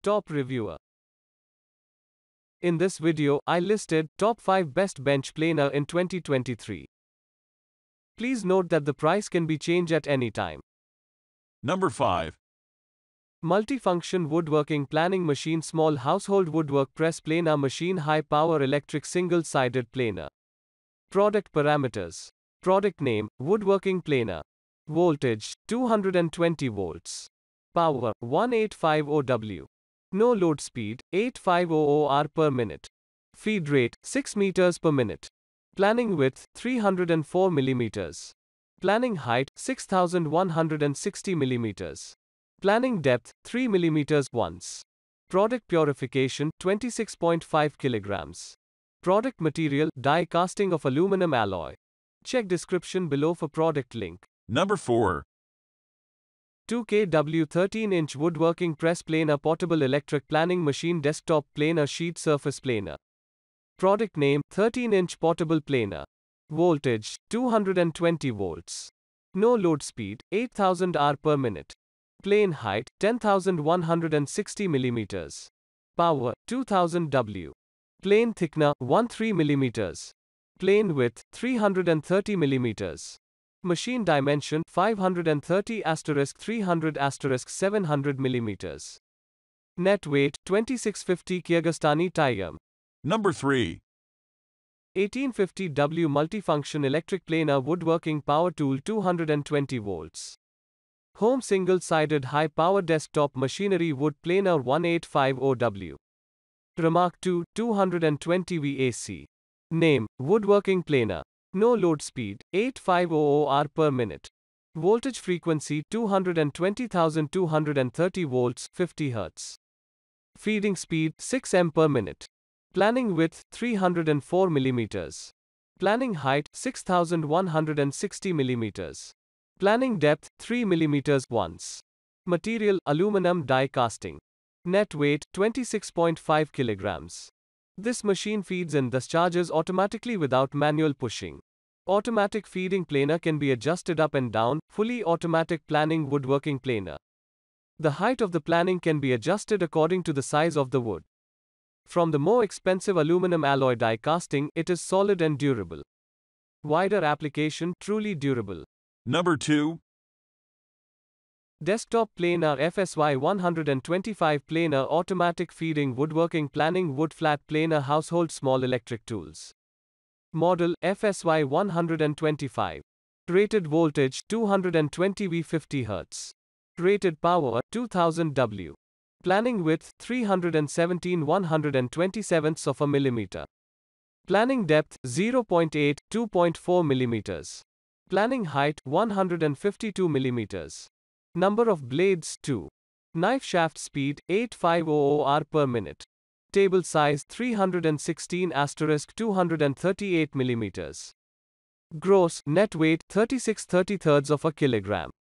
Top Reviewer. In this video, I listed top 5 best bench planer in 2023. Please note that the price can be changed at any time. Number 5. MultiFunction Woodworking Planing Machine Small Household Woodwork Press Planer Machine High Power Electric Single-Sided Planer. Product Parameters. Product Name, Woodworking Planer. Voltage, 220 volts. Power, 1850 W. No load speed, 8500 R per minute. Feed rate, 6 meters per minute. Planing width, 304 millimeters. Planing height, 6160 millimeters. Planing depth, 3 millimeters once. Product purification, 26.5 kilograms. Product material, die casting of aluminum alloy. Check description below for product link. Number 4. 2kW 13-inch Woodworking Press Planer Portable Electric Planing Machine Desktop Planer Sheet Surface Planer. Product name, 13-inch Portable Planer. Voltage, 220 volts. No load speed, 8000 R per minute. Plane height, 10,160 millimeters. Power, 2000 W. Plane thickness, 13 millimeters. Plane width, 330 millimeters. Machine dimension, 530*300*700 millimeters. Net weight, 2650 kg Tayam. Number 3. 1850 W Multifunction Electric Planer Woodworking Power Tool 220 volts. HomeSingle-sided High Power Desktop Machinery Wood Planer 1850 W. Remark 2, 220 VAC. Name, Woodworking Planer. No load speed, 8500 R per minute. Voltage frequency, 220,230 volts, 50 Hz. Feeding speed, 6 m per minute. Planing width, 304 millimeters. Planing height, 6160 millimeters. Planing depth, 3 millimeters once. Material, aluminum die casting. Net weight, 26.5 kilograms. This machine feeds and discharges automatically without manual pushing. Automatic feeding planer can be adjusted up and down, fully automatic planing woodworking planer. The height of the planing can be adjusted according to the size of the wood. From the more expensive aluminum alloy die casting, it is solid and durable. Wider application, truly durable. Number 2. Desktop Planer FSY 125 Planer Automatic Feeding Woodworking Planing Wood Flat Planer Household Small Electric Tools. Model FSY 125. Rated voltage 220 V 50 Hz. Rated power 2000 W. Planing width 317 127ths of a millimeter. Planing depth 0.8 2.4 millimeters. Planing height 152 millimeters. Number of blades 2. Knife shaft speed 8500 R per minute. Table size 316*238 millimeters. Gross net weight 36/33 of a kilogram.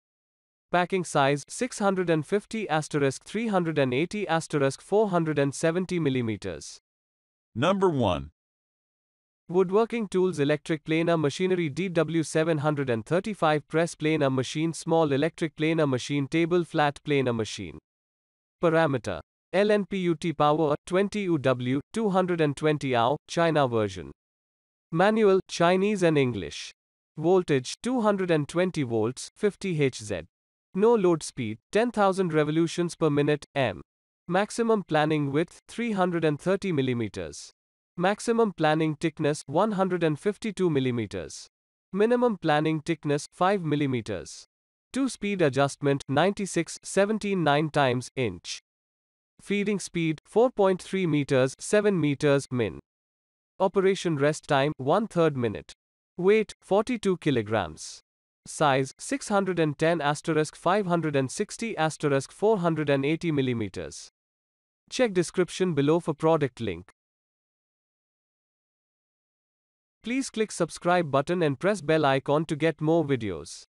Packing size 650*380*470 millimeters. Number 1. Woodworking Tools Electric Planer Machinery DW735 Press Planer Machine Small Electric Planer Machine Table Flat Planer Machine. Parameter. LNPUT Power 20 UW 220 AU China version. Manual Chinese and English. Voltage 220 volts 50 Hz. No load speed 10,000 revolutions per minute m. Maximum planing width 330 millimeters. Maximum planing thickness 152 millimeters. Minimum planing thickness 5 millimeters. 2-speed adjustment 96/17 times inch. Feeding speed 4.3 meters 7 meters min. Operation rest time 1/3 minute. Weight 42 kilograms. Size 610*560*480 millimeters. Check description below for product link. Please click subscribe button and press bell icon to get more videos.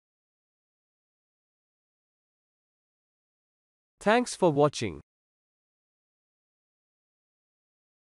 Thanks for watching.